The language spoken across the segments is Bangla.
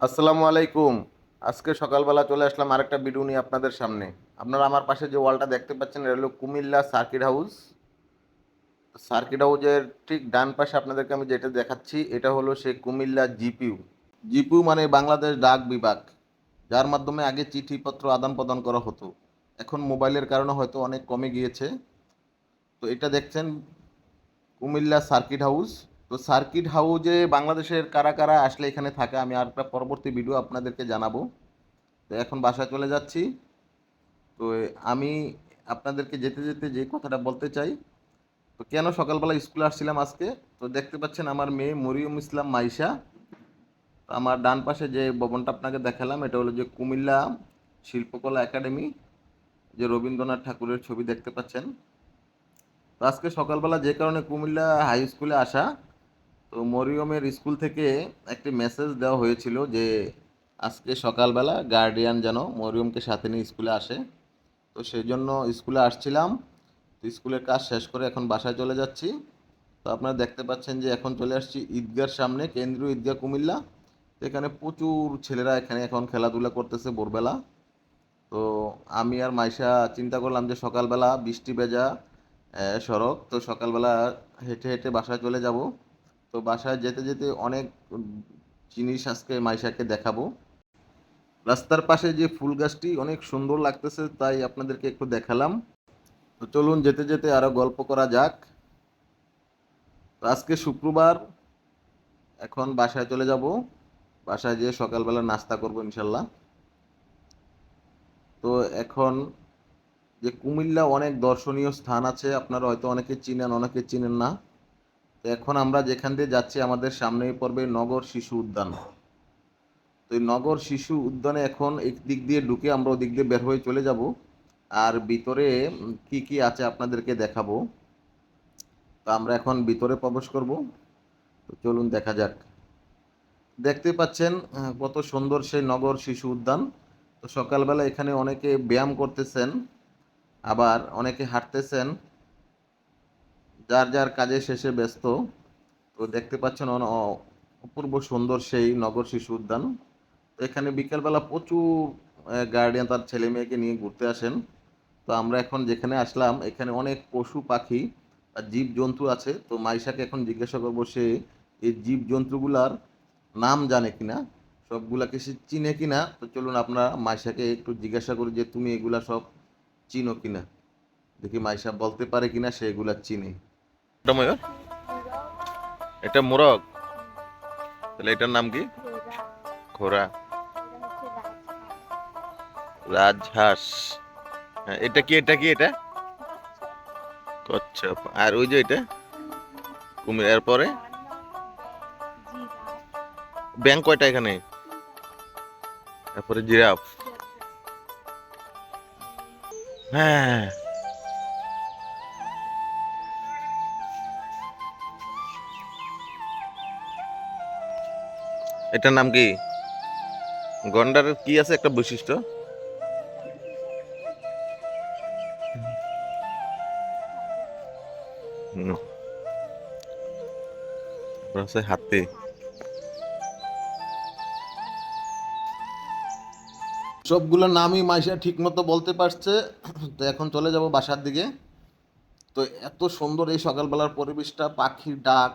আসসালামু আলাইকুম। আজকে সকালবেলা চলে আসলাম আরেকটা ভিডিও নিয়ে আপনাদের সামনে। আপনারা আমার পাশে যে ওয়ালটা দেখতে পাচ্ছেন এটা হলো কুমিল্লা সার্কিট হাউস। সার্কিট হাউসের ঠিক ডান পাশে আপনাদেরকে আমি যেটা দেখাচ্ছি এটা হলো সেই কুমিল্লা জিপিইউ। জিপিইউ মানে বাংলাদেশ ডাক বিভাগ, যার মাধ্যমে আগে চিঠিপত্র আদান প্রদান করা হতো। এখন মোবাইলের কারণে হয়তো অনেক কমে গিয়েছে। তো এটা দেখছেন কুমিল্লা সার্কিট হাউস। তো সার্কিট হাউসে বাংলাদেশের কারা কারা আসলে এখানে থাকে আমি আর একটা পরবর্তী ভিডিও আপনাদেরকে জানাবো। তো এখন বাসায় চলে যাচ্ছি। তো আমি আপনাদেরকে যেতে যেতে যে কথাটা বলতে চাই, তো কেন সকালবেলা স্কুলে আসছিলাম আজকে, তো দেখতে পাচ্ছেন আমার মেয়ে মরিয়ম ইসলাম মাইশা। তো আমার ডান পাশে যে ভবনটা আপনাকে দেখালাম এটা হলো যে কুমিল্লা শিল্পকলা একাডেমি, যে রবীন্দ্রনাথ ঠাকুরের ছবি দেখতে পাচ্ছেন। তো আজকে সকালবেলা যে কারণে কুমিল্লা হাই স্কুলে আসা, তো মরিয়মের স্কুল থেকে একটি মেসেজ দেওয়া হয়েছিল যে আজকে সকালবেলা গার্ডিয়ান যেন মরিয়মকে সাথে নিয়ে স্কুলে আসে। তো সেই জন্য স্কুলে আসছিলাম। তো স্কুলের কাজ শেষ করে এখন বাসায় চলে যাচ্ছি। তো আপনারা দেখতে পাচ্ছেন যে এখন চলে আসছি ঈদগাহর সামনে, কেন্দ্রীয় ঈদগাহ কুমিল্লা। তো এখানে প্রচুর ছেলেরা এখানে এখন খেলাধুলা করতেছে ভোরবেলা। তো আমি আর মাইশা চিন্তা করলাম যে সকালবেলা বৃষ্টি ভেজা সড়ক, তো সকালবেলা হেঁটে হেঁটে বাসায় চলে যাব। তো বাসায় যেতে যেতে অনেক জিনিস আজকে মাইশাকে দেখাবো। রাস্তার পাশে যে ফুল গাছটি অনেক সুন্দর লাগতেছে, তাই আপনাদেরকে একটু দেখালাম। তো চলুন যেতে যেতে আরো গল্প করা যাক। তো আজকে শুক্রবার, এখন বাসায় চলে যাব। বাসায় যেয়ে সকালবেলা নাস্তা করব ইনশাল্লাহ। তো এখন যে কুমিল্লা অনেক দর্শনীয় স্থান আছে, আপনারা হয়তো অনেকে চিনেন অনেকে চিনেন না। তো এখন আমরা যেখান দিয়ে যাচ্ছি আমাদের সামনেই পড়বে নগর শিশু উদ্যান। তো এই নগর শিশু উদ্যানে এখন এক দিক দিয়ে ঢুকে আমরা ওদিক দিয়ে বের হয়ে চলে যাব। আর ভিতরে কি কি আছে আপনাদেরকে দেখাবো। তো আমরা এখন ভিতরে প্রবেশ করব। তো চলুন দেখা যাক। দেখতে পাচ্ছেন কত সুন্দর সেই নগর শিশু উদ্যান। তো সকালবেলা এখানে অনেকে ব্যায়াম করতেছেন, আবার অনেকে হাঁটতেছেন, যার যার কাজে শেষে ব্যস্ত। তো দেখতে পাচ্ছেন অপূর্ব সুন্দর সেই নগর শিশু উদ্যান। তো এখানে বিকেলবেলা প্রচুর গার্ডিয়ান তার ছেলে মেয়েকে নিয়ে ঘুরতে আসেন। তো আমরা এখন যেখানে আসলাম এখানে অনেক পশু পাখি আর জীব জন্তু আছে। তো মাইশাকে এখন জিজ্ঞাসা করবো সে এই জীব জন্তুগুলার নাম জানে কিনা, সবগুলাকে সে চিনে কিনা। তো চলুন আপনারা মাইশাকে একটু জিজ্ঞাসা করি যে তুমি এগুলা সব চিনো কিনা, দেখি মাইশা বলতে পারে কিনা সে এগুলা চিনে। এটা ময়ূর, এটা মোরগ, তাহলে এটার নাম কি? ঘোড়া। রাজহাঁস। হ্যাঁ, এটা কি এটা কি এটা? কচ্ছপ। আর ওই যে এটা কুমির। এরপরে ব্যাংক কয়টা এখানে? তারপরে জিরাফ। হ্যাঁ, এটার নাম কি? গন্ডারের কি আছে একটা বৈশিষ্ট্য? হুম, তারপর হচ্ছে হাতি। সবগুলোর নামই মাইশা ঠিক মতো বলতে পারছে। তো এখন চলে যাব বাসার দিকে। তো এত সুন্দর এই সকালবেলার পরিবেশটা, পাখির ডাক,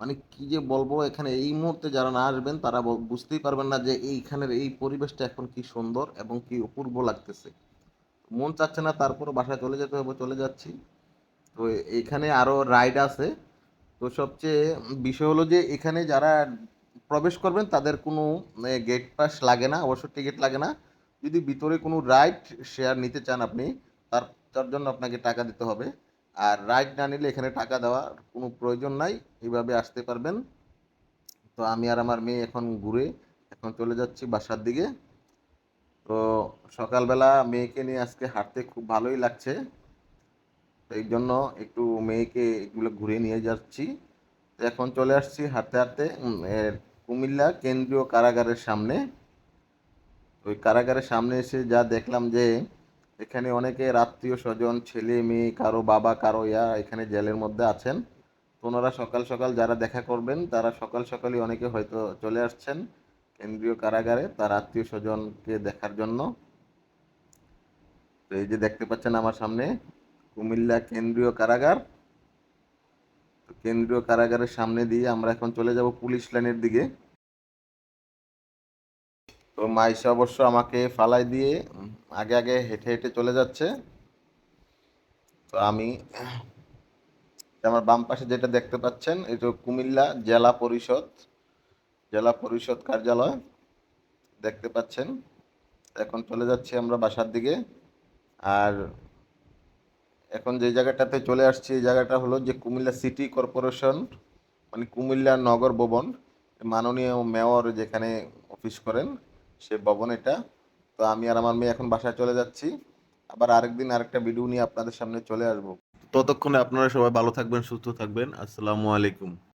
মানে কি যে বলবো, এখানে এই মুহূর্তে যারা না আসবেন তারা বুঝতেই পারবেন না যে এইখানের এই পরিবেশটা এখন কি সুন্দর এবং কি অপূর্ব লাগতেছে। মন চাচ্ছে না, তারপরও বাসায় চলে যেতে হবে, চলে যাচ্ছি। তো এখানে আরো রাইড আছে। তো সবচেয়ে বিষয় হলো যে এখানে যারা প্রবেশ করবেন তাদের কোনো গেট পাস লাগে না, অবশ্য টিকিট লাগে না। যদি ভিতরে কোনো রাইড শেয়ার নিতে চান আপনি, তার তার জন্য আপনাকে টাকা দিতে হবে। আর রাইড না নিলে এখানে টাকা দেওয়ার কোনো প্রয়োজন নাই, এইভাবে আসতে পারবেন। তো আমি আর আমার মেয়ে এখন ঘুরে এখন চলে যাচ্ছি বাসার দিকে। তো সকালবেলা মেয়েকে নিয়ে আজকে হাঁটতে খুব ভালোই লাগছে। তো এই জন্য একটু মেয়েকে এগুলো ঘুরে নিয়ে যাচ্ছি। তো এখন চলে আসছি হাঁটতে হাঁটতে কুমিল্লা কেন্দ্রীয় কারাগারের সামনে। ওই কারাগারের সামনে এসে যা দেখলাম যে এখানে অনেকে আত্মীয় স্বজন, ছেলে মেয়ে, কারো বাবা, কারো এখানে জেলের মধ্যে আছেন। তো ওনারা সকাল সকাল যারা দেখা করবেন তারা সকাল সকালই অনেকে হয়তো চলে আসছেন কেন্দ্রীয় কারাগারে তার আত্মীয় স্বজনকে দেখার জন্য। তো এই যে দেখতে পাচ্ছেন আমার সামনে কুমিল্লা কেন্দ্রীয় কারাগার। তো কেন্দ্রীয় কারাগারের সামনে দিয়ে আমরা এখন চলে যাব পুলিশ লাইনের দিকে। তো মাইশা অবশ্য আমাকে ফালাই দিয়ে আগে আগে হেঁটে হেঁটে চলে যাচ্ছে। তো আমি আমার বাম পাশে যেটা দেখতে পাচ্ছেন এটা কুমিল্লা জেলা পরিষদ কার্যালয় দেখতে পাচ্ছেন। এখন চলে যাচ্ছি আমরা বাসার দিকে। আর এখন যে জায়গাটাতে চলে আসছি এই জায়গাটা হলো যে কুমিল্লা সিটি কর্পোরেশন, মানে কুমিল্লা নগর ভবন, মাননীয় মেয়র যেখানে অফিস করেন সে ভবন এটা। তো আমি আর আমার মেয়ে এখন বাসায় চলে যাচ্ছি। আবার আরেকদিন আরেকটা ভিডিও নিয়ে আপনাদের সামনে চলে আসবো। ততক্ষণে আপনারা সবাই ভালো থাকবেন, সুস্থ থাকবেন। আসসালামু আলাইকুম।